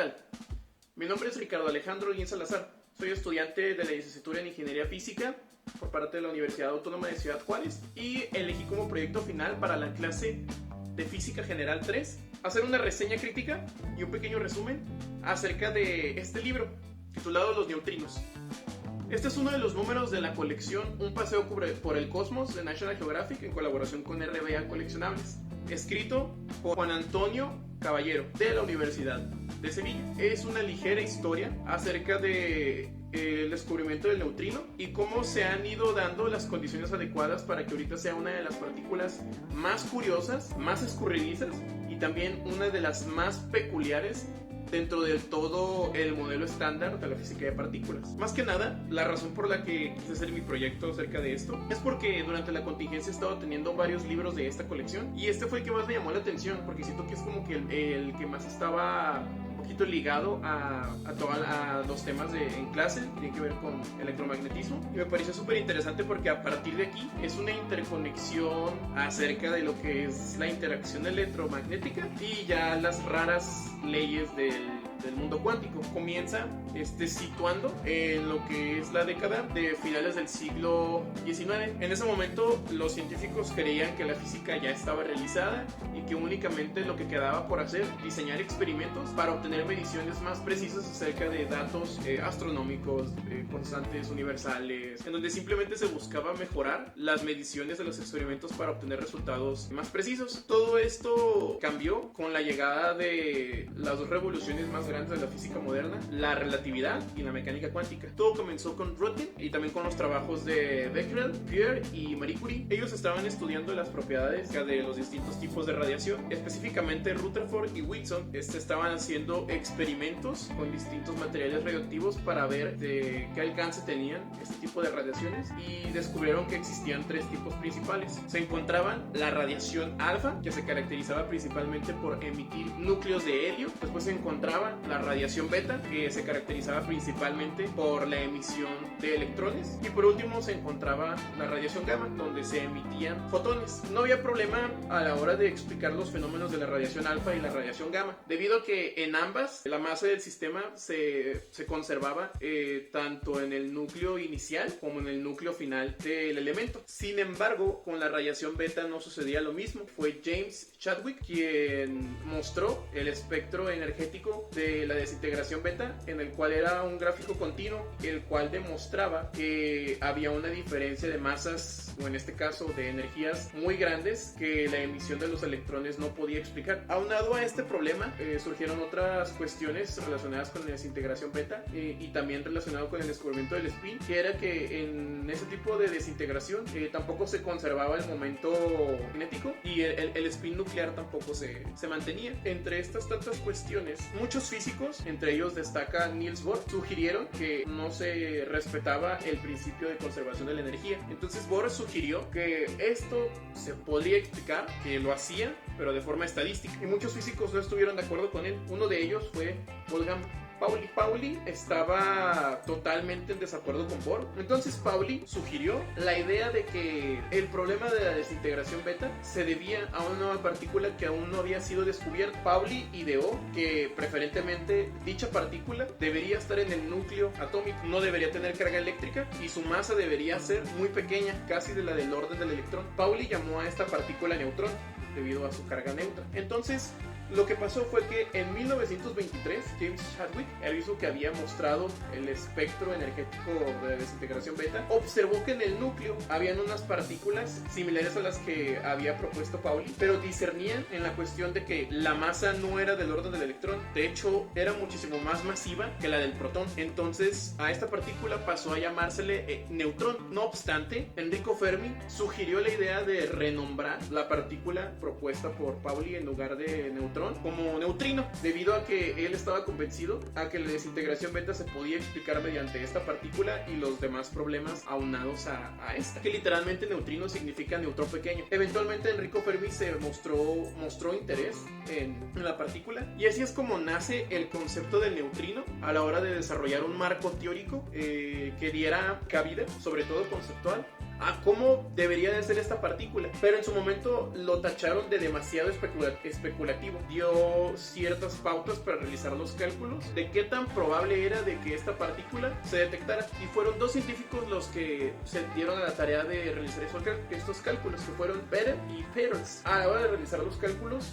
tal? Mi nombre es Ricardo Alejandro Guín Salazar. Soy estudiante de la licenciatura en Ingeniería Física por parte de la Universidad Autónoma de Ciudad Juárez y elegí como proyecto final para la clase de Física General 3 hacer una reseña crítica y un pequeño resumen acerca de este libro titulado Los Neutrinos. Este es uno de los números de la colección Un paseo por el cosmos de National Geographic en colaboración con RBA Coleccionables, escrito por Juan Antonio Caballero de la Universidad de Sevilla. Es una ligera historia acerca de el descubrimiento del neutrino y cómo se han ido dando las condiciones adecuadas para que ahorita sea una de las partículas más curiosas, más escurridizas y también una de las más peculiares dentro de todo el modelo estándar de la física de partículas. Más que nada, la razón por la que quise hacer mi proyecto acerca de esto es porque durante la contingencia he estado teniendo varios libros de esta colección y este fue el que más me llamó la atención porque siento que es como que el que más estaba un poquito ligado a los temas en clase, tiene que ver con electromagnetismo, y me pareció súper interesante porque a partir de aquí es una interconexión acerca de lo que es la interacción electromagnética y ya las raras leyes del mundo cuántico. Comienza situando en lo que es la década de finales del siglo XIX. En ese momento los científicos creían que la física ya estaba realizada y que únicamente lo que quedaba por hacer, diseñar experimentos para obtener mediciones más precisas acerca de datos astronómicos, constantes universales, en donde simplemente se buscaba mejorar las mediciones de los experimentos para obtener resultados más precisos. Todo esto cambió con la llegada de las dos revoluciones más grandes de la física moderna, la relatividad y la mecánica cuántica. Todo comenzó con Röntgen y también con los trabajos de Becquerel, Pierre y Marie Curie. Ellos estaban estudiando las propiedades de los distintos tipos de radiación. Específicamente Rutherford y Wilson estaban haciendo experimentos con distintos materiales radioactivos para ver de qué alcance tenían este tipo de radiaciones y descubrieron que existían tres tipos principales. Se encontraban la radiación alfa, que se caracterizaba principalmente por emitir núcleos de helio. Después se encontraba la radiación beta, que se caracterizaba principalmente por la emisión de electrones, y por último se encontraba la radiación gamma, donde se emitían fotones. No había problema a la hora de explicar los fenómenos de la radiación alfa y la radiación gamma, debido a que en ambas la masa del sistema se conservaba tanto en el núcleo inicial como en el núcleo final del elemento. Sin embargo, con la radiación beta no sucedía lo mismo. Fue James Chadwick quien mostró el espectro energético de la desintegración beta, en el cual era un gráfico continuo, el cual demostraba que había una diferencia de masas, o en este caso de energías muy grandes, que la emisión de los electrones no podía explicar. Aunado a este problema, surgieron otras cuestiones relacionadas con la desintegración beta y también relacionado con el descubrimiento del spin, que era que en ese tipo de desintegración tampoco se conservaba el momento cinético y el spin nuclear tampoco se mantenía. Entre estas tantas cuestiones, muchos físicos, entre ellos destaca Niels Bohr, sugirieron que no se respetaba el principio de conservación de la energía. Entonces Bohr sugirió que esto se podría explicar, que lo hacía, pero de forma estadística. Y muchos físicos no estuvieron de acuerdo con él. Uno de ellos fue Wolfgang Pauli. Pauli estaba totalmente en desacuerdo con Bohr. Entonces Pauli sugirió la idea de que el problema de la desintegración beta se debía a una nueva partícula que aún no había sido descubierta. Pauli ideó que preferentemente dicha partícula debería estar en el núcleo atómico, no debería tener carga eléctrica y su masa debería ser muy pequeña, casi de la del orden del electrón. Pauli llamó a esta partícula neutrón debido a su carga neutra. Entonces, lo que pasó fue que en 1923 James Chadwick, el mismo que había mostrado el espectro energético de la desintegración beta, observó que en el núcleo habían unas partículas similares a las que había propuesto Pauli, pero discernían en la cuestión de que la masa no era del orden del electrón, de hecho era muchísimo más masiva que la del protón. Entonces a esta partícula pasó a llamársele neutrón. No obstante, Enrico Fermi sugirió la idea de renombrar la partícula propuesta por Pauli en lugar de neutrón como neutrino, debido a que él estaba convencido a que la desintegración beta se podía explicar mediante esta partícula y los demás problemas aunados a esta, que literalmente neutrino significa neutrón pequeño. Eventualmente Enrico Fermi se mostró interés en la partícula y así es como nace el concepto del neutrino a la hora de desarrollar un marco teórico que diera cabida, sobre todo conceptual, a cómo debería de ser esta partícula, pero en su momento lo tacharon de demasiado especulativo. Dio ciertas pautas para realizar los cálculos de qué tan probable era de que esta partícula se detectara, y fueron dos científicos los que se dieron a la tarea de realizar estos cálculos, que fueron Bethe y Peters. A la hora de realizar los cálculos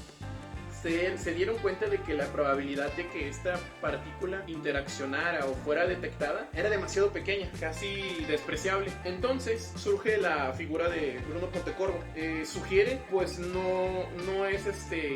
se dieron cuenta de que la probabilidad de que esta partícula interaccionara o fuera detectada era demasiado pequeña, casi despreciable. Entonces surge la figura de Bruno Pontecorvo. Sugiere, pues no es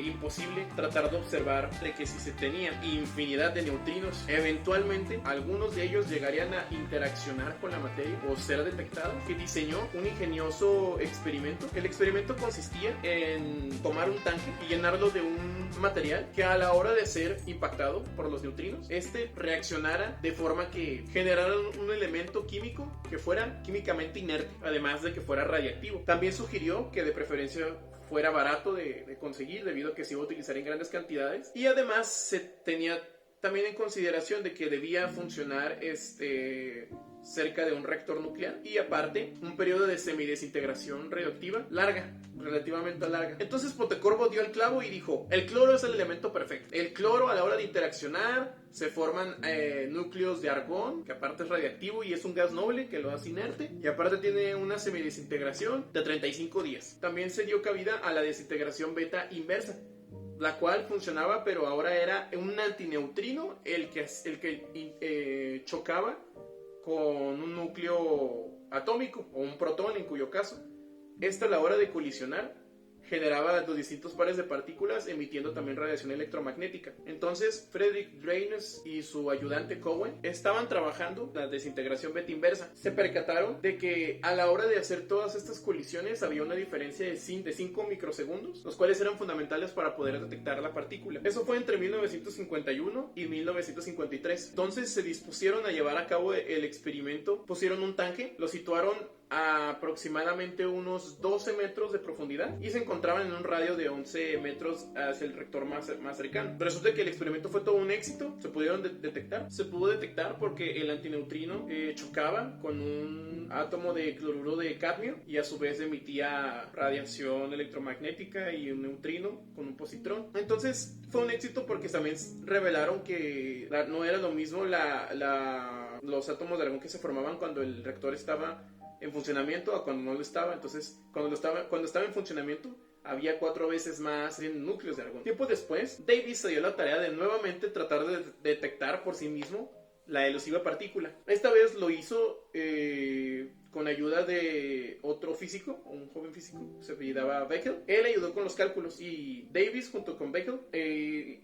imposible tratar de observar de que si se tenía infinidad de neutrinos, eventualmente algunos de ellos llegarían a interaccionar con la materia o ser detectados, que diseñó un ingenioso experimento. El experimento consistía en tomar un tanque y llenarlo de un material que a la hora de ser impactado por los neutrinos, reaccionara de forma que generara un elemento químico que fuera químicamente inerte, además de que fuera radiactivo. También sugirió que de preferencia fuera barato de conseguir, debido a que se iba a utilizar en grandes cantidades, y además se tenía también en consideración de que debía funcionar cerca de un reactor nuclear, y aparte un periodo de semidesintegración radioactiva relativamente larga. Entonces Pontecorvo dio el clavo y dijo: el cloro es el elemento perfecto. El cloro, a la hora de interaccionar, se forman núcleos de argón, que aparte es radiactivo y es un gas noble que lo hace inerte, y aparte tiene una semidesintegración de 35 días. También se dio cabida a la desintegración beta inversa, la cual funcionaba, pero ahora era un antineutrino el que chocaba con un núcleo atómico o un protón, en cuyo caso a la hora de colisionar generaba los distintos pares de partículas, emitiendo también radiación electromagnética. Entonces Friedrich Reines y su ayudante Cowen estaban trabajando la desintegración beta inversa. Se percataron de que a la hora de hacer todas estas colisiones había una diferencia de 5 microsegundos, los cuales eran fundamentales para poder detectar la partícula. Eso fue entre 1951 y 1953. Entonces se dispusieron a llevar a cabo el experimento. Pusieron un tanque, lo situaron a aproximadamente unos 12 metros de profundidad y se encontraban en un radio de 11 metros hacia el reactor más cercano. Resulta que el experimento fue todo un éxito. Se pudieron detectar. Se pudo detectar porque el antineutrino chocaba con un átomo de cloruro de cadmio y a su vez emitía radiación electromagnética, y un neutrino con un positrón. Entonces fue un éxito porque también revelaron que no era lo mismo los átomos de argón que se formaban cuando el reactor estaba en funcionamiento a cuando no lo estaba. Entonces cuando estaba en funcionamiento había 4 veces más en núcleos de argón. Tiempo después, Davis se dio la tarea de nuevamente tratar de detectar por sí mismo la elusiva partícula. Esta vez lo hizo con ayuda de otro físico, un joven físico, se apellidaba Beckel. Él ayudó con los cálculos, y Davis junto con Beckel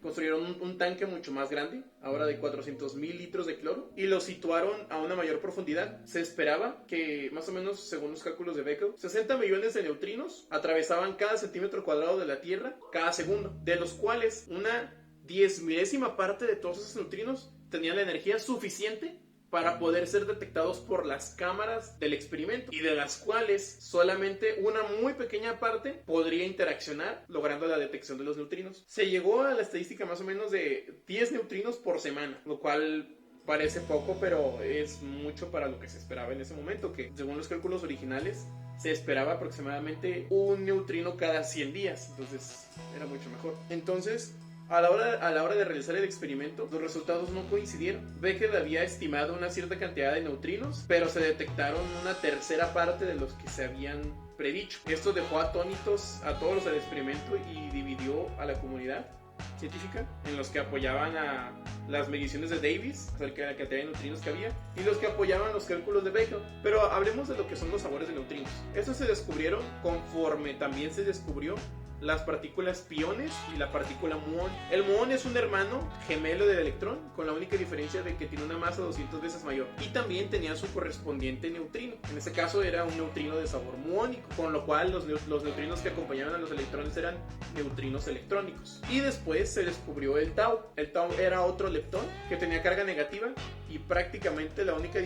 construyeron un tanque mucho más grande, ahora de 400,000 litros de cloro, y lo situaron a una mayor profundidad. Se esperaba que, más o menos según los cálculos de Beckel, 60 millones de neutrinos atravesaban cada centímetro cuadrado de la Tierra cada segundo, de los cuales una 10,000ª parte de todos esos neutrinos tenían la energía suficiente para poder ser detectados por las cámaras del experimento, y de las cuales solamente una muy pequeña parte podría interaccionar, logrando la detección de los neutrinos. Se llegó a la estadística más o menos de 10 neutrinos por semana, lo cual parece poco, pero es mucho para lo que se esperaba en ese momento, que según los cálculos originales se esperaba aproximadamente un neutrino cada 100 días, entonces era mucho mejor. Entonces, a la hora de realizar el experimento, los resultados no coincidieron. Beckel había estimado una cierta cantidad de neutrinos, pero se detectaron una tercera parte de los que se habían predicho. Esto dejó atónitos a todos los del experimento y dividió a la comunidad científica, en los que apoyaban a las mediciones de Davis acerca de la cantidad de neutrinos que había, y los que apoyaban los cálculos de Beckel. Pero hablemos de lo que son los sabores de neutrinos. Estos se descubrieron conforme también se descubrió las partículas piones y la partícula muón. El muón es un hermano gemelo del electrón, con la única diferencia de que tiene una masa 200 veces mayor, y también tenía su correspondiente neutrino. En este caso era un neutrino de sabor muónico, con lo cual los neutrinos que acompañaban a los electrones eran neutrinos electrónicos. Y después se descubrió el tau. El tau era otro leptón que tenía carga negativa, y prácticamente lo único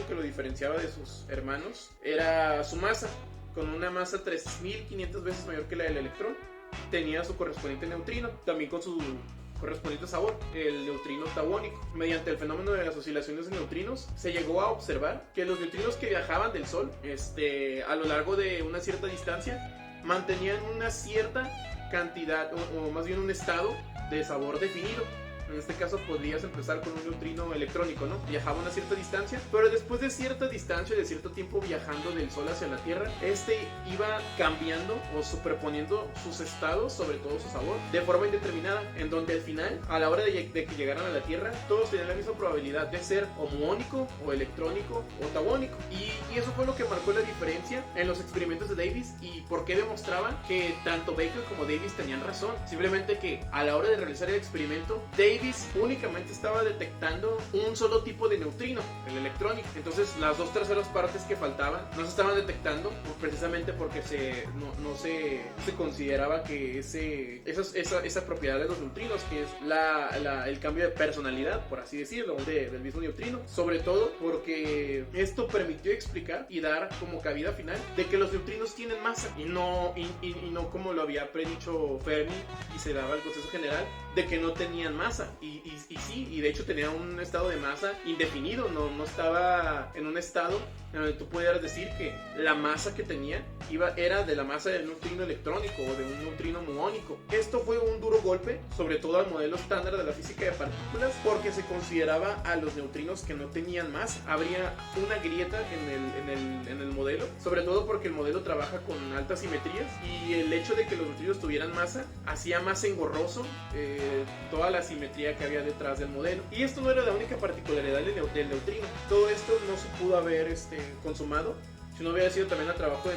que lo diferenciaba de sus hermanos era su masa. Con una masa 3.500 veces mayor que la del electrón, tenía su correspondiente neutrino, también con su correspondiente a sabor, el neutrino tauónico. Mediante el fenómeno de las oscilaciones de neutrinos, se llegó a observar que los neutrinos que viajaban del Sol a lo largo de una cierta distancia mantenían una cierta cantidad, o más bien un estado de sabor definido. En este caso podrías empezar con un neutrino electrónico, ¿no? Viajaba a una cierta distancia, pero después de cierta distancia, de cierto tiempo viajando del Sol hacia la Tierra, iba cambiando o superponiendo sus estados, sobre todo su sabor, de forma indeterminada, en donde al final, a la hora de que llegaran a la Tierra, todos tenían la misma probabilidad de ser o muónico, o electrónico, o tauónico. Y eso fue lo que marcó la diferencia en los experimentos de Davis y por qué demostraban que tanto Baker como Davis tenían razón. Simplemente que a la hora de realizar el experimento, Davis únicamente estaba detectando un solo tipo de neutrino, el electrónico. Entonces las 2/3 partes que faltaban no se estaban detectando precisamente porque no se consideraba que esa propiedad de los neutrinos, que es el cambio de personalidad, por así decirlo, del mismo neutrino, sobre todo porque esto permitió explicar y dar como cabida final de que los neutrinos tienen masa y no como lo había predicho Fermi y se daba el consenso general de que no tenían masa. Y sí, y de hecho tenía un estado de masa indefinido, no estaba en un estado en donde tú pudieras decir que la masa que tenía era de la masa del neutrino electrónico o de un neutrino muónico. Esto fue un duro golpe, sobre todo al modelo estándar de la física de partículas, porque se consideraba a los neutrinos que no tenían masa. Habría una grieta en el modelo, sobre todo porque el modelo trabaja con altas simetrías y el hecho de que los neutrinos tuvieran masa hacía más engorroso toda la simetría que había detrás del modelo. Y esto no era la única particularidad del neutrino. Todo esto no se pudo haber consumado si no hubiera sido también el trabajo de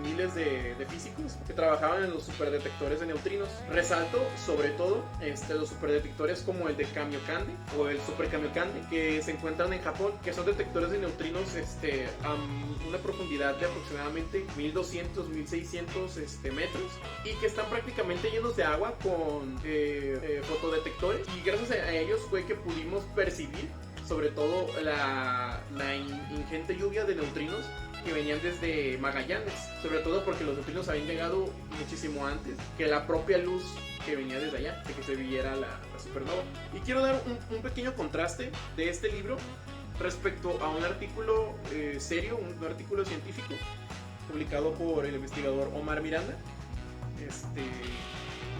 miles de físicos que trabajaban en los superdetectores de neutrinos. Resalto sobre todo los superdetectores como el de Kamiokande o el Super Kamiokande, que se encuentran en Japón, que son detectores de neutrinos a una profundidad de aproximadamente 1200, 1600 metros, y que están prácticamente llenos de agua con fotodetectores, y gracias a ellos fue que pudimos percibir sobre todo la ingente lluvia de neutrinos que venían desde Magallanes, sobre todo porque los neutrinos habían llegado muchísimo antes que la propia luz que venía desde allá, de que se viera la supernova. Y quiero dar un pequeño contraste de este libro respecto a un artículo serio, un artículo científico publicado por el investigador Omar Miranda.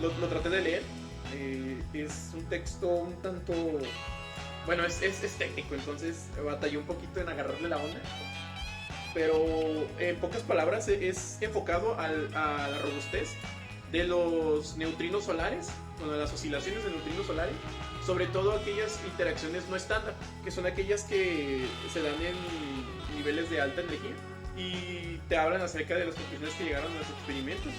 Lo traté de leer. Es un texto un tanto... Bueno, es técnico, entonces batallé un poquito en agarrarle la onda. Pero en pocas palabras es enfocado a la robustez de los neutrinos solares, bueno, de las oscilaciones de neutrinos solares, sobre todo aquellas interacciones no estándar, que son aquellas que se dan en niveles de alta energía y te hablan acerca de las conclusiones que llegaron a los experimentos.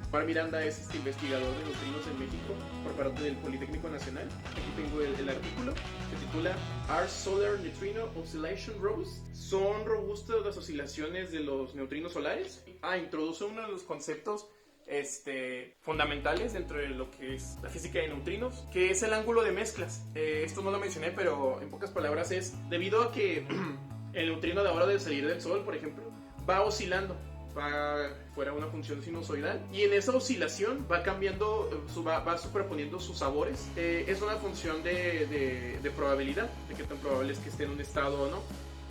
Omar Miranda es investigador de neutrinos en México por parte del Politécnico Nacional. Aquí tengo el artículo, se titula Are Solar Neutrino Oscillation Robust? ¿Son robustas las oscilaciones de los neutrinos solares? Introduce uno de los conceptos fundamentales dentro de lo que es la física de neutrinos, que es el ángulo de mezclas. Esto no lo mencioné, pero en pocas palabras es debido a que el neutrino a la hora de salir del Sol, por ejemplo, va oscilando, va fuera una función sinusoidal, y en esa oscilación va cambiando, va superponiendo sus sabores. Es una función de probabilidad, de qué tan probable es que esté en un estado o no.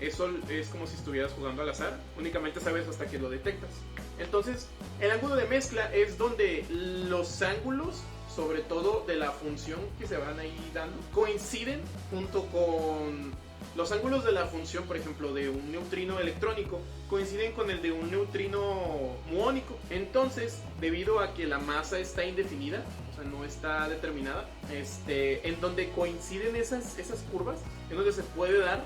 Eso es como si estuvieras jugando al azar, únicamente sabes hasta que lo detectas. Entonces, el ángulo de mezcla es donde los ángulos, sobre todo de la función que se van ahí dando, coinciden junto con los ángulos de la función, por ejemplo, de un neutrino electrónico, coinciden con el de un neutrino muónico. Entonces, debido a que la masa está indefinida, o sea, no está determinada, en donde coinciden esas curvas, es donde se puede dar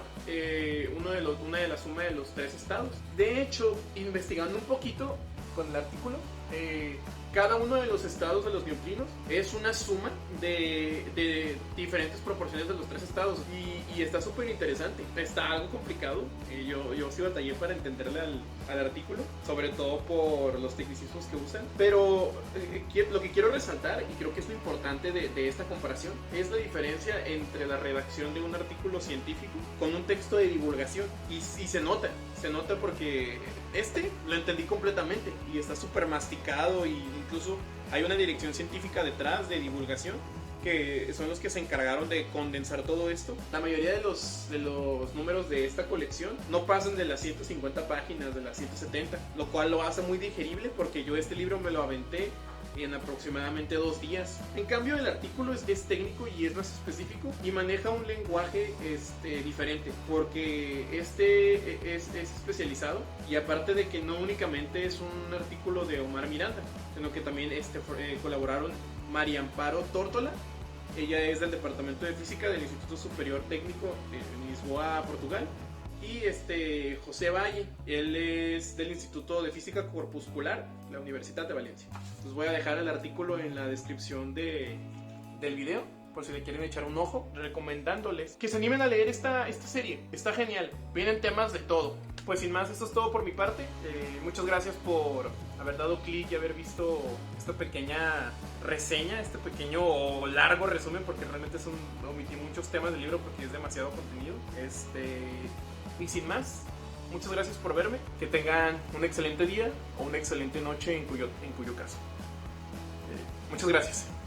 una de las sumas de los tres estados. De hecho, investigando un poquito con el artículo, cada uno de los estados de los neutrinos es una suma de diferentes proporciones de los tres estados, y está súper interesante. Está algo complicado, yo sí batallé para entenderle al artículo, sobre todo por los tecnicismos que usan, pero lo que quiero resaltar, y creo que es lo importante de esta comparación, es la diferencia entre la redacción de un artículo científico con un texto de divulgación, y se nota porque lo entendí completamente y está súper masticado, y incluso hay una dirección científica detrás de divulgación, que son los que se encargaron de condensar todo esto. La mayoría de los números de esta colección no pasan de las 150 páginas, de las 170, lo cual lo hace muy digerible, porque yo este libro me lo aventé en aproximadamente 2 días. En cambio, el artículo es técnico y es más específico y maneja un lenguaje diferente, porque es especializado, y aparte de que no únicamente es un artículo de Omar Miranda, sino que también colaboraron María Amparo Tórtola. Ella es del Departamento de Física del Instituto Superior Técnico de Lisboa, Portugal. Y José Valle, él es del Instituto de Física Corpuscular, la Universidad de Valencia. Les voy a dejar el artículo en la descripción del video, por si le quieren echar un ojo, recomendándoles que se animen a leer esta serie. Está genial, vienen temas de todo. Pues sin más, esto es todo por mi parte. Muchas gracias por haber dado clic y haber visto esta pequeña reseña, este pequeño o largo resumen, porque realmente omití muchos temas del libro porque es demasiado contenido. Y sin más, muchas gracias por verme. Que tengan un excelente día o una excelente noche en cuyo caso. Muchas gracias.